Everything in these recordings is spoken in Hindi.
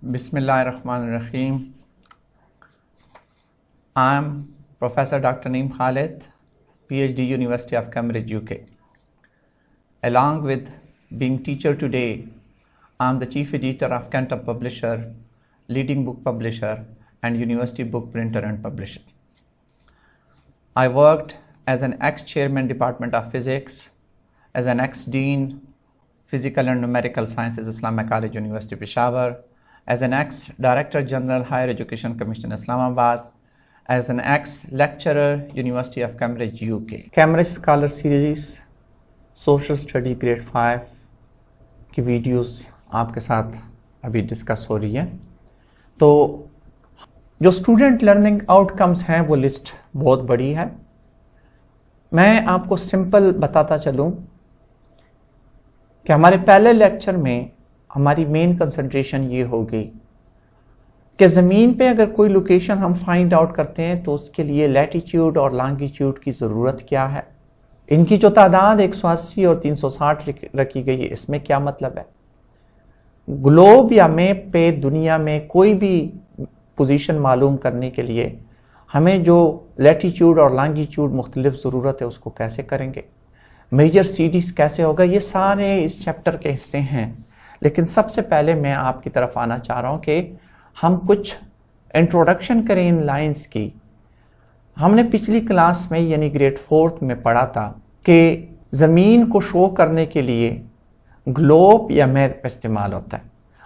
Bismillahirrahmanirrahim. I am Professor Dr. Naeem Khalid, PhD, University of Cambridge, UK. Along with being teacher today, I am the Chief Editor of Cantor Publisher, leading book publisher, and university book printer and publisher. I worked as an ex-chairman Department of Physics, as an ex-dean Physical and Numerical Sciences, Islamic College, University Peshawar, as an ex-Director General Higher Education Commission, Islamabad, as an ex-lecturer, University of Cambridge, UK. Cambridge Scholar Series, Social Study Grade 5 की वीडियोस आपके साथ अभी डिस्कस हो रही है। तो जो स्टूडेंट लर्निंग आउटकम्स हैं वो लिस्ट बहुत बड़ी है। मैं आपको सिंपल बताता चलूं कि हमारे पहले लेक्चर में हमारी मेन कंसंट्रेशन ये होगी कि ज़मीन पे अगर कोई लोकेशन हम फाइंड आउट करते हैं तो उसके लिए लैटिट्यूड और लॉन्गिट्यूड की ज़रूरत क्या है, इनकी जो तादाद 180 और 360 रखी गई है, इसमें क्या मतलब है। ग्लोब या मैप पे दुनिया में कोई भी पोजीशन मालूम करने के लिए हमें जो लैटिट्यूड और लॉन्गिट्यूड मुख्तलिफ ज़रूरत है उसको कैसे करेंगे, मेजर सीरीज कैसे होगा, ये सारे इस चैप्टर के हिस्से हैं। लेकिन सबसे पहले मैं आपकी तरफ आना चाह रहा हूँ कि हम कुछ इंट्रोडक्शन करें इन लाइंस की। हमने पिछली क्लास में यानी ग्रेड 4 में पढ़ा था कि ज़मीन को शो करने के लिए ग्लोब या मैप इस्तेमाल होता है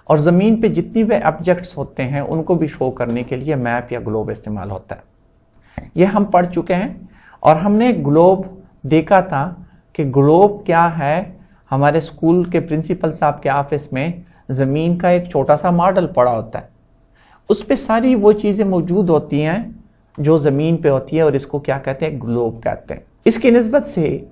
और ज़मीन पे जितनी भी ऑब्जेक्ट्स होते हैं उनको भी शो करने के लिए मैप या ग्लोब इस्तेमाल होता है। ये हम पढ़ चुके हैं और हमने ग्लोब देखा था कि ग्लोब क्या है। हमारे स्कूल के प्रिंसिपल साहब के ऑफिस में ज़मीन का एक छोटा सा मॉडल पड़ा होता है, उस पे सारी वो चीज़ें मौजूद होती हैं जो ज़मीन पे होती है और इसको क्या कहते हैं, ग्लोब कहते हैं। इसकी निस्बत से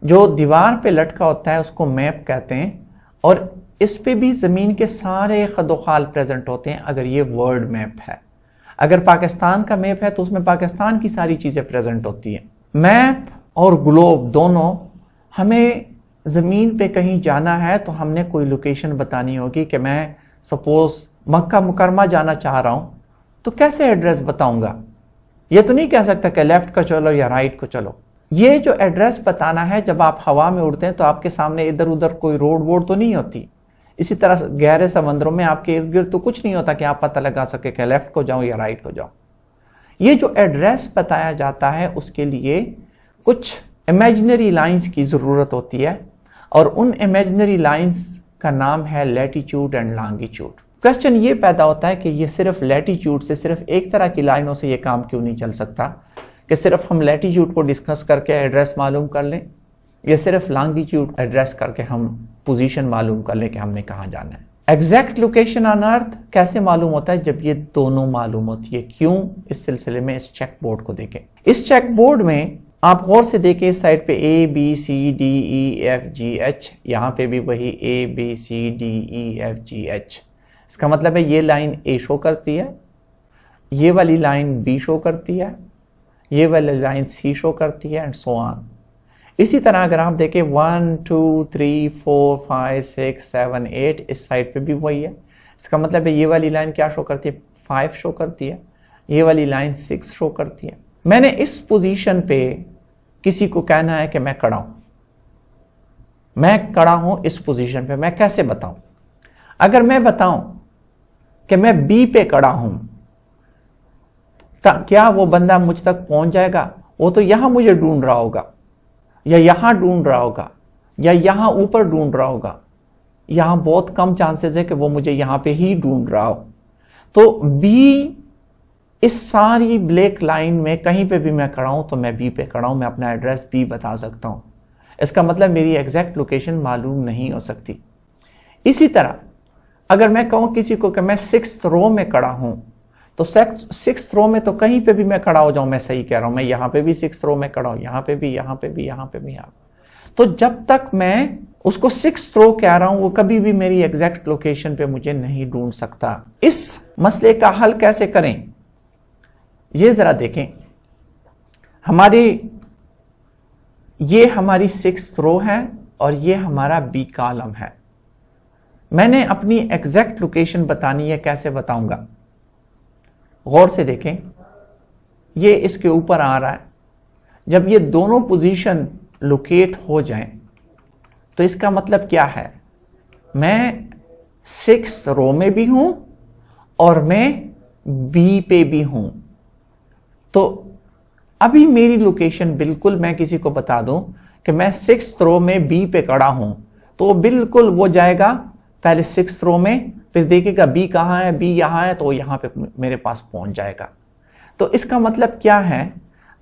जो दीवार पे लटका होता है उसको मैप कहते हैं और इस पे भी ज़मीन के सारे खदोखाल प्रेजेंट होते हैं अगर ये वर्ल्ड मैप है। अगर पाकिस्तान का मैप है तो उसमें पाकिस्तान की सारी चीज़ें प्रेजेंट होती हैं। मैप और ग्लोब दोनों, हमें ज़मीन पे कहीं जाना है तो हमने कोई लोकेशन बतानी होगी कि मैं सपोज मक्का मुकरमा जाना चाह रहा हूँ तो कैसे एड्रेस बताऊंगा। ये तो नहीं कह सकता कि लेफ्ट को चलो या राइट को चलो। ये जो एड्रेस बताना है, जब आप हवा में उड़ते हैं तो आपके सामने इधर उधर कोई रोड वोड तो नहीं होती। इसी तरह गहरे समंदरों में आपके इर्द गिर्द तो कुछ नहीं होता कि आप पता लगा सके कि लेफ्ट को जाऊं या राइट को जाऊं। ये जो एड्रेस बताया जाता है उसके लिए कुछ इमेजिनरी लाइंस की ज़रूरत होती है और उन इमेजिनरी लाइंस का नाम है लैटिट्यूड एंड लॉन्गिट्यूड। क्वेश्चन ये पैदा होता है कि ये सिर्फ लैटिट्यूड से, सिर्फ एक तरह की लाइनों से ये काम क्यों नहीं चल सकता कि सिर्फ हम लैटिट्यूड को डिस्कस करके एड्रेस मालूम कर लें या सिर्फ लॉन्गिट्यूड एड्रेस करके हम पोजीशन मालूम कर लें कि हमने कहाँ जाना है। एग्जैक्ट लोकेशन ऑन अर्थ कैसे मालूम होता है, जब ये दोनों मालूम होती है। क्यों, इस सिलसिले में इस चेक बोर्ड को देखें। इस चेक बोर्ड में आप गौर से देखें, इस साइड पे A B C D E F G H, यहाँ पे भी वही A B C D E F G H। इसका मतलब है ये लाइन A शो करती है, ये वाली लाइन B शो करती है, ये वाली लाइन C शो करती है एंड सो ऑन। इसी तरह अगर आप देखें 1 2 3 4 5 6 7 8, इस साइड पे भी वही है। इसका मतलब है ये वाली लाइन क्या शो करती है, 5 शो करती है, ये वाली लाइन 6 शो करती है। मैंने इस पोजीशन पे किसी को कहना है कि मैं खड़ा हूं, मैं खड़ा हूं इस पोजीशन पे, मैं कैसे बताऊं। अगर मैं बताऊं कि मैं बी पे खड़ा हूं, क्या वो बंदा मुझ तक पहुंच जाएगा? वो तो यहां मुझे ढूंढ रहा होगा या यहां ढूंढ रहा होगा या यहां ऊपर ढूंढ रहा होगा। यहां बहुत कम चांसेस है कि वो मुझे यहां पे ही ढूंढ रहा हो। तो बी, इस सारी ब्लैक लाइन में कहीं पे भी मैं खड़ा हूं तो मैं बी पे खड़ा हूं, मैं अपना एड्रेस बी बता सकता हूं। इसका मतलब मेरी एग्जैक्ट लोकेशन मालूम नहीं हो सकती। इसी तरह अगर मैं कहूं किसी को कि मैं 6th रो में खड़ा हूं तो 6th रो में तो कहीं पे भी मैं खड़ा हो जाऊं, मैं सही कह रहा हूं, मैं यहां पे भी 6th रो में खड़ा हूं, यहां पे भी, यहां पे भी, यहां पे भी, यहां। तो जब तक मैं उसको 6th रो कह रहा हूं वो कभी भी मेरी एग्जैक्ट लोकेशन पे मुझे नहीं ढूंढ सकता। इस मसले का हल कैसे करें, ये जरा देखें। ये हमारी 6th रो है और ये हमारा बी कॉलम है। मैंने अपनी एग्जैक्ट लोकेशन बतानी है, कैसे बताऊंगा? गौर से देखें, ये इसके ऊपर आ रहा है। जब ये दोनों पोजीशन लोकेट हो जाएं तो इसका मतलब क्या है? मैं 6th रो में भी हूं और मैं बी पे भी हूं। तो अभी मेरी लोकेशन बिल्कुल, मैं किसी को बता दूं कि मैं 6th रो में बी पे खड़ा हूं, तो बिल्कुल वो जाएगा पहले 6th रो में, फिर देखेगा बी कहां है, बी यहां है, तो यहां पे मेरे पास पहुंच जाएगा। तो इसका मतलब क्या है?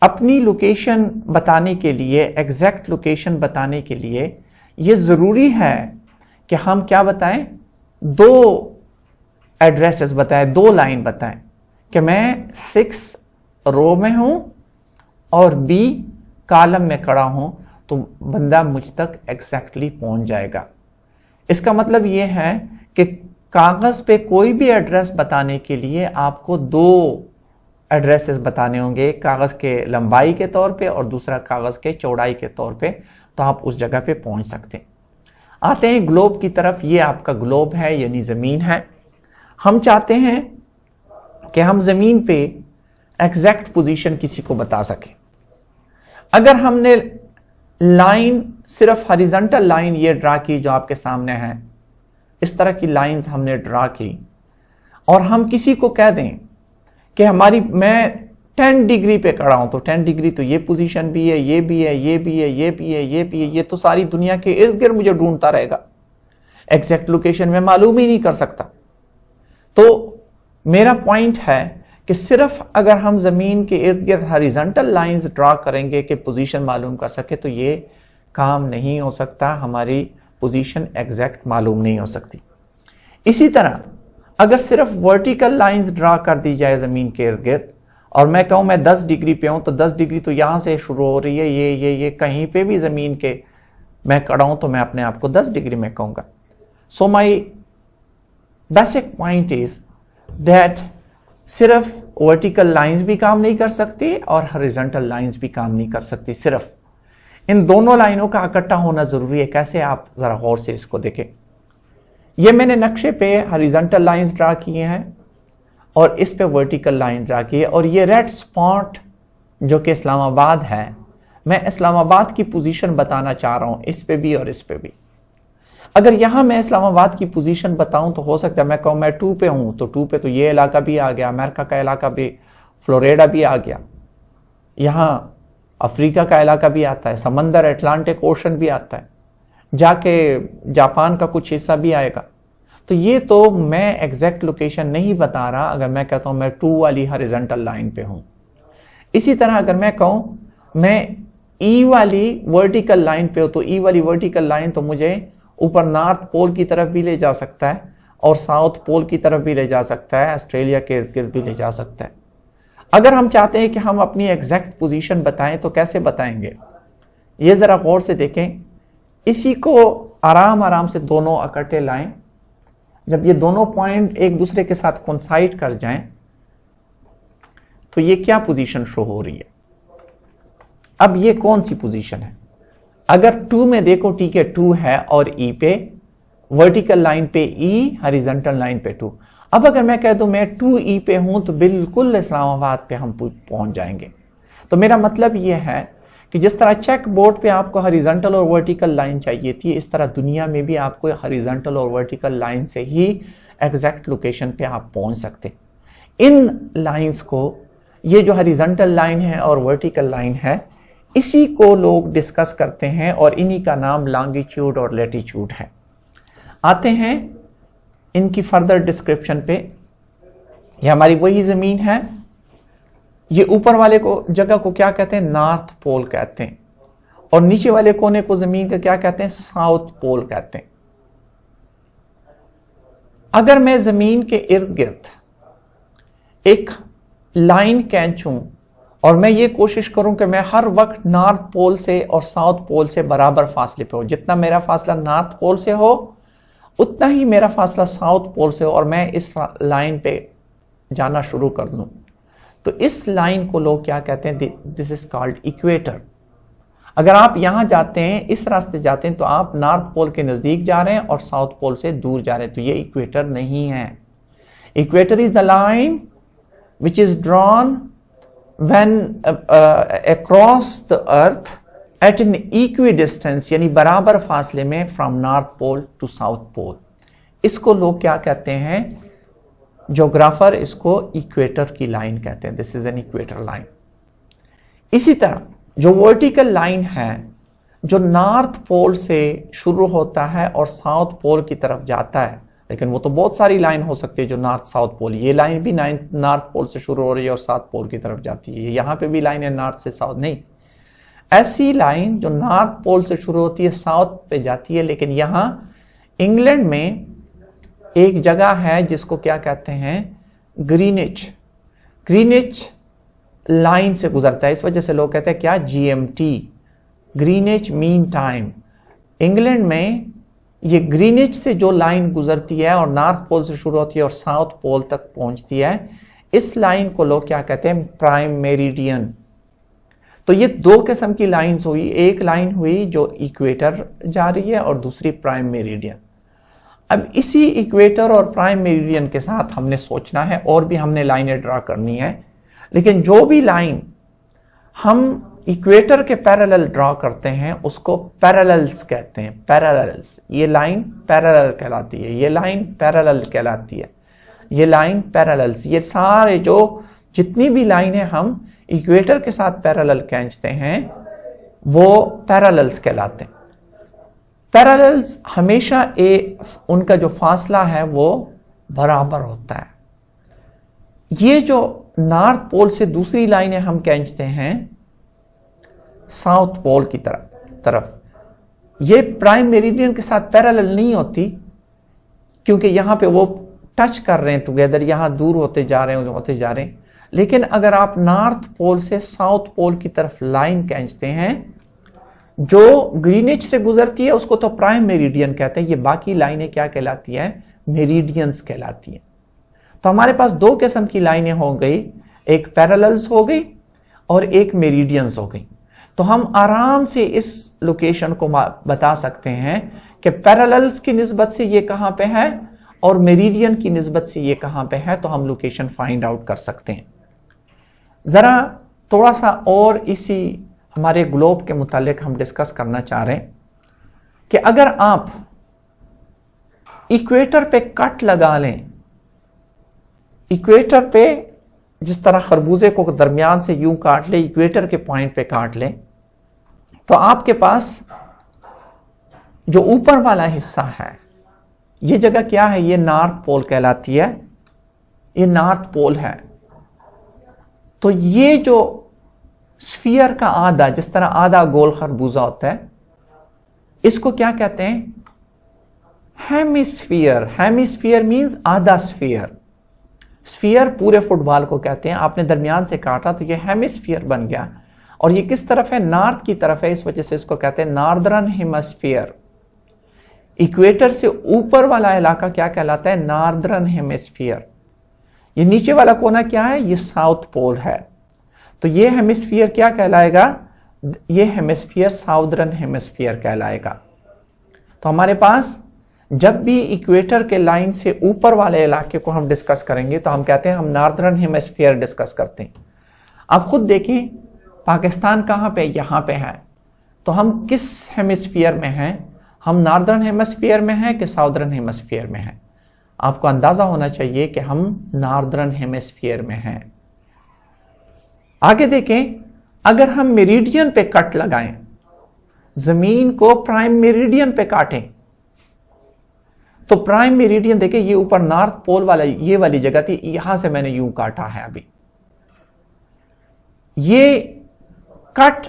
अपनी लोकेशन बताने के लिए, एग्जैक्ट लोकेशन बताने के लिए ये जरूरी है कि हम क्या बताएं? 2 एड्रेसेस बताएं, 2 लाइन बताएं कि मैं 6 रो में हूं और बी कॉलम में खड़ा हूं, तो बंदा मुझ तक एग्जैक्टली पहुंच जाएगा। इसका मतलब यह है कि कागज पे कोई भी एड्रेस बताने के लिए आपको 2 एड्रेसेस बताने होंगे, कागज के लंबाई के तौर पे और दूसरा कागज के चौड़ाई के तौर पे, तो आप उस जगह पे पहुंच सकते हैं। आते हैं ग्लोब की तरफ। ये आपका ग्लोब है, यानी जमीन है। हम चाहते हैं कि हम जमीन पे एग्जैक्ट पोजीशन किसी को बता सकें। अगर हमने लाइन, सिर्फ हॉरिजॉन्टल लाइन ये ड्रा की जो आपके सामने है, इस तरह की लाइंस हमने ड्रा की, और हम किसी को कह दें कि मैं 10 डिग्री पे खड़ा हूं, तो 10 डिग्री तो ये पोजीशन भी है, ये भी है, ये भी है, ये भी है, ये भी है, ये तो सारी दुनिया के इर्द गिर्द मुझे ढूंढता रहेगा, एग्जैक्ट लोकेशन में मालूम ही नहीं कर सकता। तो मेरा पॉइंट है कि सिर्फ अगर हम जमीन के इर्द गिर्द हॉरिजॉन्टल लाइंस ड्रा करेंगे कि पोजीशन मालूम कर सके, तो ये काम नहीं हो सकता, हमारी पोजीशन एग्जैक्ट मालूम नहीं हो सकती। इसी तरह अगर सिर्फ वर्टिकल लाइंस ड्रा कर दी जाए जमीन के इर्द गिर्द, और मैं कहूं मैं 10 डिग्री पे हूं, तो 10 डिग्री तो यहां से शुरू हो रही है, ये कहीं पे भी जमीन के मैं खड़ा हूं, तो मैं अपने आप को 10 डिग्री में कहूंगा। So my basic point is that सिर्फ वर्टिकल लाइंस भी काम नहीं कर सकती और हॉरिजॉन्टल लाइंस भी काम नहीं कर सकती। सिर्फ इन दोनों लाइनों का इकट्ठा होना जरूरी है। कैसे? आप जरा गौर से इसको देखें। ये मैंने नक्शे पे हॉरिजॉन्टल लाइंस ड्रा किए हैं और इस पे वर्टिकल लाइन ड्रा की है, और ये रेड स्पॉट जो कि इस्लामाबाद है, मैं इस्लामाबाद की पोजीशन बताना चाह रहा हूं, इस पे भी और इस पे भी। अगर यहां मैं इस्लामाबाद की पोजीशन बताऊं तो हो सकता है मैं कहूं मैं 2 पे हूं, तो 2 पे तो ये इलाका भी आ गया, अमेरिका का इलाका भी, फ्लोरिडा भी आ गया, यहां अफ्रीका का इलाका भी आता है, समंदर अटलांटिक ओशन भी आता है, जाके जापान का कुछ हिस्सा भी आएगा। तो ये तो मैं एग्जैक्ट लोकेशन नहीं बता रहा अगर मैं कहता हूं मैं 2 वाली हॉरिजॉन्टल लाइन पे हूं। इसी तरह अगर मैं कहूं मैं ई वाली वर्टिकल लाइन पे हूं, तो ई वाली वर्टिकल लाइन तो मुझे ऊपर नॉर्थ पोल की तरफ भी ले जा सकता है और साउथ पोल की तरफ भी ले जा सकता है, ऑस्ट्रेलिया के इर्द गिर्द भी ले जा सकता है। अगर हम चाहते हैं कि हम अपनी एग्जैक्ट पोजीशन बताएं तो कैसे बताएंगे? ये जरा गौर से देखें। इसी को आराम आराम से दोनों इकट्ठे लाएं। जब ये दोनों पॉइंट एक दूसरे के साथ कोइंसाइड कर जाएं तो ये क्या पोजीशन शो हो रही है? अब ये कौन सी पोजीशन है? अगर 2 में देखो, ठीक है 2 है और ई पे, वर्टिकल लाइन पे ई, हॉरिजॉन्टल लाइन पे 2। अब अगर मैं कह दूं मैं 2E पे हूं तो बिल्कुल इस्लामाबाद पे हम पहुंच जाएंगे। तो मेरा मतलब यह है कि जिस तरह चेक बोर्ड पे आपको हॉरिजॉन्टल और वर्टिकल लाइन चाहिए थी, इस तरह दुनिया में भी आपको हॉरिजॉन्टल और वर्टिकल लाइन से ही एग्जैक्ट लोकेशन पे आप पहुंच सकते। इन लाइंस को, ये जो हॉरिजॉन्टल लाइन है और वर्टिकल लाइन है, इसी को लोग डिस्कस करते हैं और इन्हीं का नाम लॉन्गिट्यूड और लैटिट्यूड है। आते हैं इनकी फर्दर डिस्क्रिप्शन पे। ये हमारी वही जमीन है। ये ऊपर वाले को जगह को क्या कहते हैं? नॉर्थ पोल कहते हैं, और नीचे वाले कोने को जमीन का क्या कहते हैं? साउथ पोल कहते हैं। अगर मैं जमीन के इर्द गिर्द एक लाइन खींचूं और मैं ये कोशिश करूं कि मैं हर वक्त नॉर्थ पोल से और साउथ पोल से बराबर फासले पे हो, जितना मेरा फासला नॉर्थ पोल से हो उतना ही मेरा फासला साउथ पोल से हो, और मैं इस लाइन पे जाना शुरू कर दूं, तो इस लाइन को लोग क्या कहते हैं? This is called equator. अगर आप यहां जाते हैं, इस रास्ते जाते हैं, तो आप नॉर्थ पोल के नजदीक जा रहे हैं और साउथ पोल से दूर जा रहे हैं, तो ये इक्वेटर नहीं है। Equator is the line which is drawn when across the earth at an equidistance, यानी बराबर फासले में from north pole to south pole. इसको लोग क्या कहते हैं, ज्योग्राफर इसको इक्वेटर की लाइन कहते हैं। This is an equator line. इसी तरह जो वर्टिकल लाइन है जो नॉर्थ पोल से शुरू होता है और साउथ पोल की तरफ जाता है, लेकिन वो तो बहुत सारी लाइन हो सकती है जो नॉर्थ साउथ पोल, ये लाइन भी नॉर्थ पोल से शुरू हो रही है और साउथ पोल की तरफ जाती है। यहां पे भी लाइन है नॉर्थ से साउथ, नहीं, ऐसी लाइन जो नॉर्थ पोल से शुरू होती है साउथ पे जाती है। लेकिन यहां इंग्लैंड में एक जगह है जिसको क्या कहते हैं, ग्रीनिच। ग्रीनिच लाइन से गुजरता है, इस वजह से लोग कहते हैं क्या, GMT, Greenwich mean time. England में ये ग्रीनिच से जो लाइन गुजरती है और नॉर्थ पोल से शुरू होती है और साउथ पोल तक पहुंचती है, इस लाइन को लोग क्या कहते हैं, प्राइम मेरिडियन। तो ये दो किस्म की लाइंस हुई, एक लाइन हुई जो इक्वेटर जा रही है और दूसरी प्राइम मेरिडियन। अब इसी इक्वेटर और प्राइम मेरिडियन के साथ हमने सोचना है, और भी हमने लाइनें ड्रा करनी है, लेकिन जो भी लाइन हम इक्वेटर के पैरेलल ड्रा करते हैं उसको पैरेलल्स कहते हैं। पैरेलल्स, ये लाइन पैरेलल कहलाती है, ये लाइन पैरेलल कहलाती है, ये लाइन पैरेलल्स। ये सारे जो जितनी भी लाइनें हम इक्वेटर के साथ पैरेलल खींचते हैं वो पैरेलल्स कहलाते हैं। पैरेलल्स हमेशा उनका जो फासला है वो बराबर होता है। ये जो नॉर्थ पोल से दूसरी लाइनें हम खींचते हैं साउथ पोल की तरफ, ये प्राइम मेरिडियन के साथ पैरेलल नहीं होती, क्योंकि यहां पे वो टच कर रहे हैं टुगेदर, यहां दूर होते जा रहे हैं। लेकिन अगर आप नॉर्थ पोल से साउथ पोल की तरफ लाइन खींचते हैं जो ग्रीनिच से गुजरती है उसको तो प्राइम मेरिडियन कहते हैं। ये बाकी लाइनें क्या कहलाती है, मेरिडियंस कहलाती है। तो हमारे पास दो किस्म की लाइनें हो गई, एक पैरेलल्स हो गई और एक मेरिडियंस हो गई। तो हम आराम से इस लोकेशन को बता सकते हैं कि पैरेलल्स की निस्बत से ये कहां पे है और मेरिडियन की निस्बत से ये कहां पे है, तो हम लोकेशन फाइंड आउट कर सकते हैं। जरा थोड़ा सा और इसी हमारे ग्लोब के मुतालिक हम डिस्कस करना चाह रहे हैं कि अगर आप इक्वेटर पे कट लगा लें, इक्वेटर पे जिस तरह खरबूजे को दरमियान से यूं काट ले, इक्वेटर के पॉइंट पे काट लें, तो आपके पास जो ऊपर वाला हिस्सा है, ये जगह क्या है, ये नॉर्थ पोल कहलाती है, ये नॉर्थ पोल है। तो ये जो स्फीयर का आधा, जिस तरह आधा गोल खरबूजा होता है, इसको क्या कहते हैं, हेमिस्फीयर। हेमिस्फीयर मींस आधा स्फीयर। स्फीयर पूरे फुटबॉल को कहते हैं। आपने दरमियान से काटा तो ये हेमिस्फीयर बन गया, और ये किस तरफ है, नॉर्थ की तरफ है, इस वजह से इसको कहते हैं नॉर्दर्न हेमिस्फीयर। इक्वेटर से ऊपर वाला इलाका क्या कहलाता है, नॉर्दर्न हेमिस्फीयर। ये नीचे वाला कोना क्या है, ये साउथ पोल है। तो ये हेमिस्फीयर क्या कहलाएगा, ये हेमिस्फीयर साउदर्न हेमिस्फीयर कहलाएगा। तो हमारे पास जब भी इक्वेटर के लाइन से ऊपर वाले इलाके को हम डिस्कस करेंगे तो हम कहते हैं हम नॉर्दर्न हेमिस्फीयर डिस्कस करते हैं। आप खुद देखें पाकिस्तान कहां पे, यहां पे है, तो हम किस हेमिस्फीयर में हैं, हम नॉर्दर्न हेमिस्फीयर में हैं कि साउदर्न हेमिस्फीयर में हैं। आपको अंदाजा होना चाहिए कि हम नॉर्दर्न हेमिस्फीयर में हैं। आगे देखें, अगर हम मेरिडियन पे कट लगाएं, जमीन को प्राइम मेरिडियन पे काटें, तो प्राइम मेरिडियन देखें, ये ऊपर नॉर्थ पोल वाला ये वाली जगह थी, यहां से मैंने यूं काटा है। अभी ये कट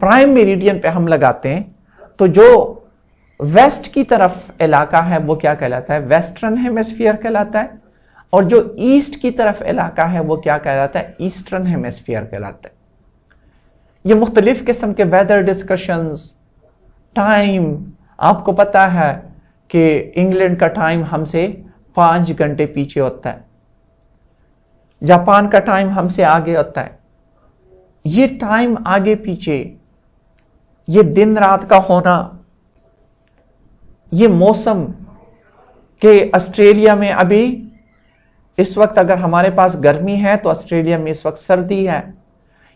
प्राइम मेरिडियन पे हम लगाते हैं, तो जो वेस्ट की तरफ इलाका है वो क्या कहलाता है, वेस्टर्न हेमिस्फीयर कहलाता है, और जो ईस्ट की तरफ इलाका है वो क्या कहलाता है, ईस्टर्न हेमिस्फीयर कहलाता है। ये मुख्तलिफ किस्म के वेदर डिस्कशंस, टाइम, आपको पता है कि इंग्लैंड का टाइम हमसे 5 घंटे पीछे होता है, जापान का टाइम हमसे आगे होता है। ये टाइम आगे पीछे ये दिन रात का होना, ये मौसम के ऑस्ट्रेलिया में अभी इस वक्त अगर हमारे पास गर्मी है तो ऑस्ट्रेलिया में इस वक्त सर्दी है,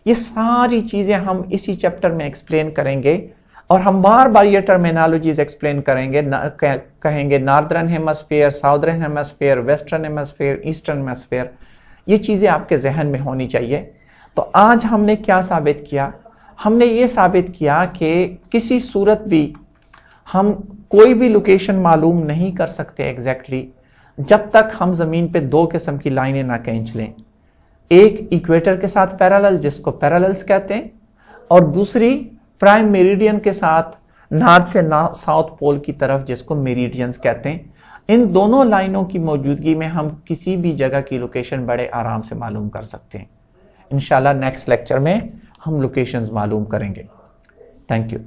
ये सारी चीजें हम इसी चैप्टर में एक्सप्लेन करेंगे और हम बार बार ये टर्मिनोलॉजीज एक्सप्लेन करेंगे, कहेंगे northern hemisphere, southern hemisphere, western hemisphere, eastern hemisphere, ये चीजें आपके जहन में होनी चाहिए। तो आज हमने क्या साबित किया? हमने ये साबित किया कि किसी सूरत भी हम कोई भी लोकेशन मालूम नहीं कर सकते एग्जैक्टली जब तक हम जमीन पे दो किस्म की लाइनें ना खींच लें, एक इक्वेटर के साथ पैरेलल जिसको पैरेलल्स कहते हैं, और दूसरी प्राइम मेरिडियन के साथ नॉर्थ से साउथ पोल की तरफ जिसको मेरिडियंस कहते हैं। इन दोनों लाइनों की मौजूदगी में हम किसी भी जगह की लोकेशन बड़े आराम से मालूम कर सकते हैं। इंशाल्लाह नेक्स्ट लेक्चर में हम लोकेशंस मालूम करेंगे। Thank you.